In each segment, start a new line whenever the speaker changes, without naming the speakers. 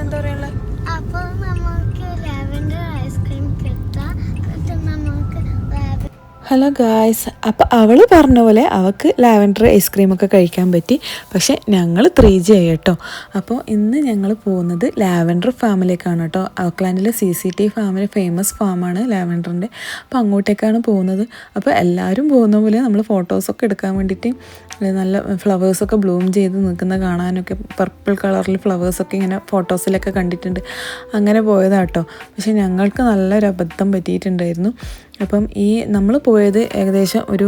എന്താ പറയാനുള്ളത്?
അപ്പോൾ നമുക്ക് ലാവൻഡർ ഐസ്ക്രീം കിട്ടാം. നമുക്ക്
ഹലോ ഗായ്സ്, അപ്പോൾ അവൾ പറഞ്ഞ പോലെ അവൾക്ക് ലാവൻഡർ ഐസ്ക്രീമൊക്കെ കഴിക്കാൻ പറ്റി. പക്ഷേ ഞങ്ങൾ 3G ആയി കേട്ടോ. അപ്പോൾ ഇന്ന് ഞങ്ങൾ പോകുന്നത് ലാവൻഡർ ഫാമിലേക്കാണ് കേട്ടോ. ഓക്ലാൻഡിലെ CCT ഫാമിൽ ഫേമസ് ഫാമാണ് ലാവൻഡറിൻ്റെ. അപ്പോൾ അങ്ങോട്ടേക്കാണ് പോകുന്നത്. അപ്പോൾ എല്ലാവരും പോകുന്ന പോലെ നമ്മൾ ഫോട്ടോസൊക്കെ എടുക്കാൻ വേണ്ടിയിട്ട് നല്ല ഫ്ലവേഴ്സൊക്കെ ബ്ലൂം ചെയ്ത് നിൽക്കുന്ന കാണാനൊക്കെ പർപ്പിൾ കളറിൽ ഫ്ലവേഴ്സൊക്കെ ഇങ്ങനെ ഫോട്ടോസിലൊക്കെ കണ്ടിട്ടുണ്ട്. അങ്ങനെ പോയതാട്ടോ. പക്ഷേ ഞങ്ങൾക്ക് നല്ലൊരു അബദ്ധം പറ്റിയിട്ടുണ്ടായിരുന്നു. അപ്പം നമ്മൾ പോയത് ഏകദേശം ഒരു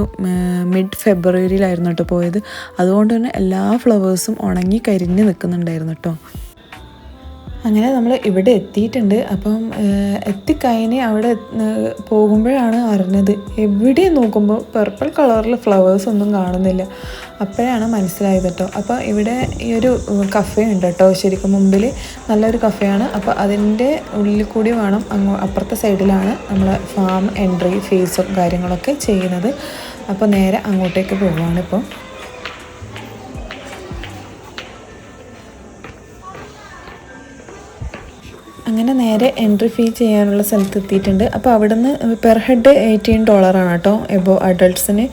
മിഡ് ഫെബ്രുവരിയിലായിരുന്നു കേട്ടോ പോയത്. അതുകൊണ്ട് തന്നെ എല്ലാ ഫ്ലവേഴ്സും ഉണങ്ങി കരിഞ്ഞ് നിൽക്കുന്നുണ്ടായിരുന്നു കേട്ടോ. അങ്ങനെ നമ്മൾ ഇവിടെ എത്തിയിട്ടുണ്ട്. അപ്പം എത്തിക്കഴിഞ്ഞ് അവിടെ പോകുമ്പോഴാണ് അറിഞ്ഞത്, എവിടെ നോക്കുമ്പോൾ പർപ്പിൾ കളറിൽ ഫ്ലവേഴ്സ് ഒന്നും കാണുന്നില്ല. അപ്പോഴാണ് മനസ്സിലായത് കേട്ടോ. അപ്പോൾ ഇവിടെ ഈ ഒരു കഫേ ഉണ്ട് കേട്ടോ, ശരിക്കും മുമ്പിൽ നല്ലൊരു കഫേയാണ്. അപ്പോൾ അതിൻ്റെ ഉള്ളിൽ കൂടി വേണം അപ്പുറത്തെ സൈഡിലാണ് നമ്മളെ ഫാം എൻട്രി ഫീസും കാര്യങ്ങളൊക്കെ ചെയ്യുന്നത്. അപ്പോൾ നേരെ അങ്ങോട്ടേക്ക് പോവുകയാണ് ഇപ്പോൾ. അങ്ങനെ നേരെ എൻട്രി ഫീ ചെയ്യാനുള്ള സ്ഥലത്ത് എത്തിയിട്ടുണ്ട്. അപ്പോൾ അവിടെ നിന്ന് പെർ ഹെഡ് $18 കേട്ടോ. അഡൾട്ട്സിന്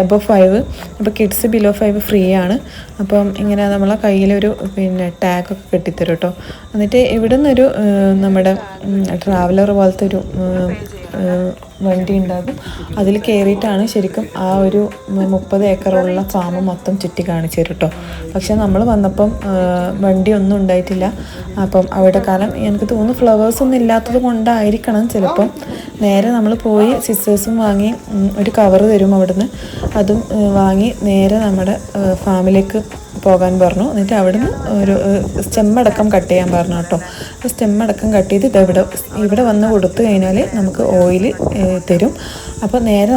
എബോ 5, അപ്പോൾ കിഡ്സ് ബിലോ 5 ഫ്രീ ആണ്. അപ്പം ഇങ്ങനെ നമ്മളെ കയ്യിലൊരു ടാഗൊക്കെ കെട്ടിത്തരും കേട്ടോ. എന്നിട്ട് ഇവിടെ നിന്നൊരു നമ്മുടെ ട്രാവലർ പോലത്തെ ഒരു വണ്ടി ഉണ്ടാകും. അതിൽ കയറിയിട്ടാണ് ശരിക്കും ആ ഒരു 30 ഏക്കറുള്ള ഫാം മൊത്തം ചുറ്റി കാണിച്ചു തരും കേട്ടോ. പക്ഷെ നമ്മൾ വന്നപ്പം വണ്ടിയൊന്നും ഉണ്ടായിട്ടില്ല. അപ്പം അവിടെ കാരണം എനിക്ക് തോന്നുന്നു ഫ്ലവേഴ്സൊന്നും ഇല്ലാത്തത് കൊണ്ടായിരിക്കണം ചിലപ്പം. നേരെ നമ്മൾ പോയി സിസ്റ്റേഴ്സും വാങ്ങി ഒരു കവറ് തരും അവിടുന്ന്. അതും വാങ്ങി നേരെ നമ്മുടെ ഫാമിലേക്ക് പോകാൻ പറഞ്ഞു. എന്നിട്ട് അവിടുന്ന് ഒരു സ്റ്റെമ്മടക്കം കട്ട് ചെയ്യാൻ പറഞ്ഞു കേട്ടോ. സ്റ്റെമ്മടക്കം കട്ട് ചെയ്ത് ഇവിടെ വന്ന് കൊടുത്തു കഴിഞ്ഞാൽ നമുക്ക് ഓയിൽ തരും. അപ്പോൾ നേരെ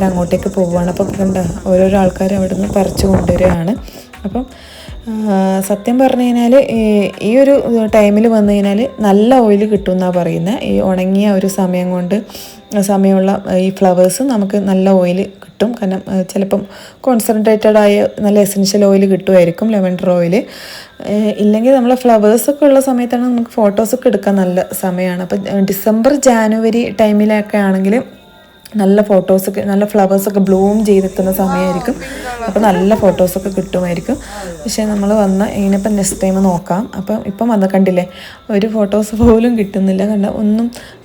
അങ്ങോട്ടേക്ക് പോവുകയാണ്. അപ്പോൾ കണ്ട ഓരോരോ ആൾക്കാർ അവിടെ നിന്ന് പറിച്ചു കൊണ്ടുവരികയാണ്. അപ്പം സത്യം പറഞ്ഞു കഴിഞ്ഞാൽ ഈ ഒരു ടൈമിൽ വന്നു കഴിഞ്ഞാൽ നല്ല ഓയിൽ കിട്ടും എന്നാണ് പറയുന്നത്. ഈ ഉണങ്ങിയ ഒരു സമയമുള്ള ഈ ഫ്ലവേഴ്സ് നമുക്ക് നല്ല ഓയിൽ കിട്ടും. കാരണം ചിലപ്പം കോൺസെൻട്രേറ്റഡ് ആയ നല്ല എസെൻഷ്യൽ ഓയിൽ കിട്ടുമായിരിക്കും, ലെവൻഡർ ഓയിൽ. ഇല്ലെങ്കിൽ നമ്മളെ ഫ്ലവേഴ്സൊക്കെ ഉള്ള സമയത്താണ് നമുക്ക് ഫോട്ടോസൊക്കെ എടുക്കാൻ നല്ല സമയമാണ്. അപ്പം ഡിസംബർ ജാനുവരി ടൈമിലൊക്കെ ആണെങ്കിൽ നല്ല ഫോട്ടോസൊക്കെ, നല്ല ഫ്ലവേഴ്സൊക്കെ ബ്ലൂം ചെയ്തെത്തുന്ന സമയമായിരിക്കും. അപ്പോൾ നല്ല ഫോട്ടോസൊക്കെ കിട്ടുമായിരിക്കും. പക്ഷേ നമ്മൾ ഇനിയിപ്പം നെക്സ്റ്റ് ടൈം നോക്കാം. ഇപ്പം കണ്ടില്ലേ, ഒരു ഫോട്ടോസ് പോലും കിട്ടുന്നില്ല.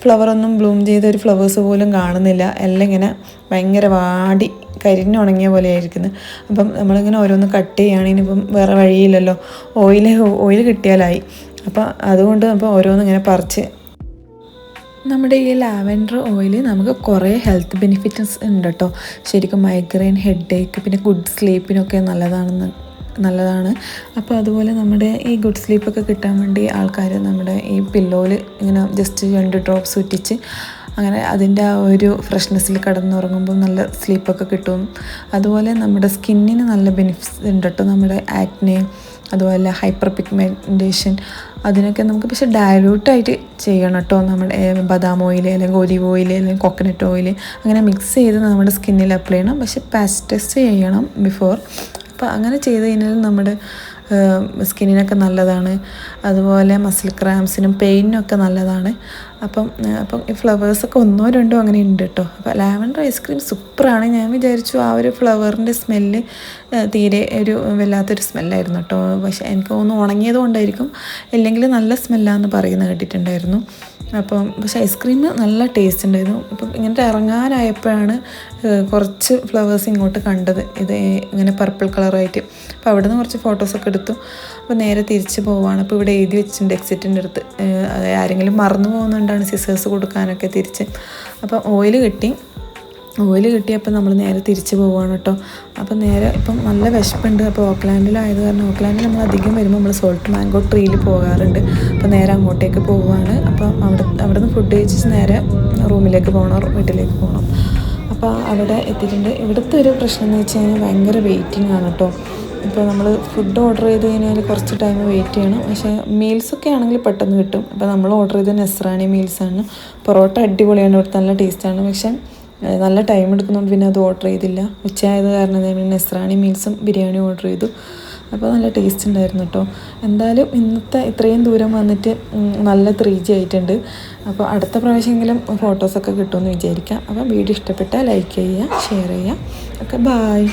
ഫ്ലവറൊന്നും ബ്ലൂം ചെയ്ത ഒരു ഫ്ലവേഴ്സ് പോലും കാണുന്നില്ല. എല്ലാം ഇങ്ങനെ ഭയങ്കര വാടി കരിഞ്ഞുണങ്ങിയ പോലെ ആയിരിക്കുന്നത്. അപ്പം നമ്മളിങ്ങനെ ഓരോന്ന് കട്ട് ചെയ്യുകയാണെങ്കിൽ ഇപ്പം വേറെ വഴിയില്ലല്ലോ, ഓയിൽ കിട്ടിയാലായി. അപ്പം അതുകൊണ്ട് അപ്പോൾ ഓരോന്നിങ്ങനെ പറിച്ച് നമ്മുടെ ഈ ലാവൻഡർ ഓയിൽ നമുക്ക് കുറേ ഹെൽത്ത് ബെനിഫിറ്റ്സ് ഉണ്ട് കേട്ടോ. ശരിക്കും മൈഗ്രെയിൻ, ഹെഡ് ഏക്ക്, പിന്നെ ഗുഡ് സ്ലീപ്പിനൊക്കെ നല്ലതാണ്. അപ്പോൾ അതുപോലെ നമ്മുടെ ഈ ഗുഡ് സ്ലീപ്പൊക്കെ കിട്ടാൻ വേണ്ടി ആൾക്കാർ നമ്മുടെ ഈ പില്ലോയിൽ ഇങ്ങനെ ജസ്റ്റ് 2 ഡ്രോപ്സ് ഉറ്റിച്ച് അങ്ങനെ അതിൻ്റെ ആ ഒരു ഫ്രഷ്നെസ്സിൽ കിടന്നുറങ്ങുമ്പോൾ നല്ല സ്ലീപ്പൊക്കെ കിട്ടും. അതുപോലെ നമ്മുടെ സ്കിന്നിന് നല്ല ബെനിഫിറ്റ്സ് ഉണ്ട് കേട്ടോ. നമ്മുടെ ആക്നെ, അതുപോലെ ഹൈപ്പർ പിഗ്മെൻറ്റേഷൻ, അതിനൊക്കെ നമുക്ക് പക്ഷേ ഡയലൂട്ടായിട്ട് ചെയ്യണം കേട്ടോ. നമ്മുടെ ബദാം ഓയിൽ അല്ലെങ്കിൽ ഒലിവ് ഓയിൽ അല്ലെങ്കിൽ കോക്കനട്ട് ഓയിൽ അങ്ങനെ മിക്സ് ചെയ്ത് നമ്മുടെ സ്കിന്നിൽ അപ്ലൈ ചെയ്യണം. പക്ഷേ പാച്ച് ടെസ്റ്റ് ചെയ്യണം ബിഫോർ. അപ്പോൾ അങ്ങനെ ചെയ്ത് കഴിഞ്ഞാൽ നമ്മുടെ സ്കിന്നിനൊക്കെ നല്ലതാണ്. അതുപോലെ മസിൽ ക്രാംസിനും പെയിനിനൊക്കെ നല്ലതാണ്. അപ്പം ഈ ഫ്ലവേഴ്സൊക്കെ 1-2 അങ്ങനെ ഉണ്ട് കേട്ടോ. അപ്പോൾ ലാവൻഡർ ഐസ്ക്രീം സൂപ്പറാണ്. ഞാൻ വിചാരിച്ചു ആ ഒരു ഫ്ലവറിൻ്റെ സ്മെല്ല് തീരെ ഒരു വല്ലാത്തൊരു സ്മെല്ലായിരുന്നു കേട്ടോ. പക്ഷേ എനിക്ക് തോന്നുന്നു ഉണങ്ങിയത് കൊണ്ടായിരിക്കും, ഇല്ലെങ്കിൽ നല്ല സ്മെല്ലാന്ന് പറയുന്നത് കേട്ടിട്ടുണ്ടായിരുന്നു. പക്ഷേ ഐസ്ക്രീം നല്ല ടേസ്റ്റ് ഉണ്ടായിരുന്നു. ഇപ്പം ഇങ്ങനത്തെ ഇറങ്ങാനായപ്പോഴാണ് കുറച്ച് ഫ്ലവേഴ്സ് ഇങ്ങോട്ട് കണ്ടത്, ഇത് ഇങ്ങനെ പർപ്പിൾ കളറായിട്ട്. അപ്പോൾ അവിടെ നിന്ന് കുറച്ച് ഫോട്ടോസൊക്കെ എടുത്തു. അപ്പോൾ നേരെ തിരിച്ച് പോവുകയാണ്. അപ്പോൾ ഇവിടെ എഴുതി വെച്ചിട്ടുണ്ട് എക്സിറ്റിൻ്റെ അടുത്ത്. ആരെങ്കിലും മറന്നു പോകുന്നുണ്ടാണ് സിസേഴ്സ് കൊടുക്കാനൊക്കെ തിരിച്ച്. അപ്പോൾ ഓയിൽ കിട്ടിയപ്പോൾ നമ്മൾ നേരെ തിരിച്ച് പോവുകയാണ് കേട്ടോ. അപ്പോൾ നേരെ ഇപ്പം നല്ല വിശപ്പുണ്ട്. അപ്പോൾ ഓക്ലാൻഡിലായത് കാരണം ഓക്ലാൻഡിൽ നമ്മൾ അധികം വരുമ്പോൾ നമ്മൾ സോൾട്ട് മാംഗോ ട്രീയിൽ പോകാറുണ്ട്. അപ്പോൾ നേരെ അങ്ങോട്ടേക്ക് പോവുകയാണ്. അപ്പോൾ അവിടെ നിന്ന് ഫുഡ് കഴിച്ച് നേരെ വീട്ടിലേക്ക് പോകണം. അപ്പോൾ അവിടെ എത്തിയിട്ടുണ്ട്. ഇവിടുത്തെ ഒരു പ്രശ്നം എന്ന് വെച്ച് കഴിഞ്ഞാൽ ഭയങ്കര വെയിറ്റിംഗ് ആണ് കേട്ടോ. ഇപ്പോൾ നമ്മൾ ഫുഡ് ഓർഡർ ചെയ്ത് കഴിഞ്ഞാൽ കുറച്ച് ടൈം വെയിറ്റ് ചെയ്യണം. പക്ഷേ മീൽസൊക്കെ ആണെങ്കിൽ പെട്ടെന്ന് കിട്ടും. അപ്പോൾ നമ്മൾ ഓർഡർ ചെയ്ത നെസ്രാണി മീൽസാണ്. പൊറോട്ട അടിപൊളിയാണ്, ഇവിടുത്തെ നല്ല ടേസ്റ്റാണ്. പക്ഷേ നല്ല ടൈം എടുക്കുന്നതുകൊണ്ട് പിന്നെ അത് ഓർഡർ ചെയ്തില്ല. ഉച്ചയായത് കാരണം നെസ്രാണി മീൽസും ബിരിയാണി ഓർഡർ ചെയ്തു. അപ്പോൾ നല്ല ടേസ്റ്റ് ഉണ്ടായിരുന്നു കേട്ടോ. എന്തായാലും ഇന്നത്തെ ഇത്രയും ദൂരം വന്നിട്ട് നല്ല 3G ആയിട്ടുണ്ട്. അപ്പോൾ അടുത്ത പ്രാവശ്യമെങ്കിലും ഫോട്ടോസൊക്കെ കിട്ടുമെന്ന് വിചാരിക്കാം. അപ്പോൾ വീഡിയോ ഇഷ്ടപ്പെട്ടാൽ ലൈക്ക് ചെയ്യുക, ഷെയർ ചെയ്യുക. Okay, bye.